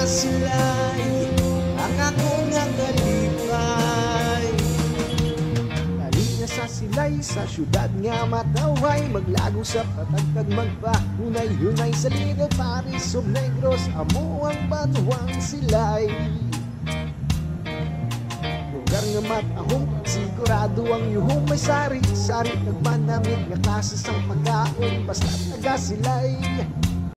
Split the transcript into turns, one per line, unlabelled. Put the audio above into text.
sila'y ang akong nga kalipay. Dali nga sa sila'y sa syudad nga mataway, maglago sa patagkag magpahunay-hunay sa Little Paris of Negros, amo ang batuang sila'y. Lugar nga matahong sigurado ang yuhong may sari-sari, nagmanamit nga klase sang pagkaon basta taga sila'y.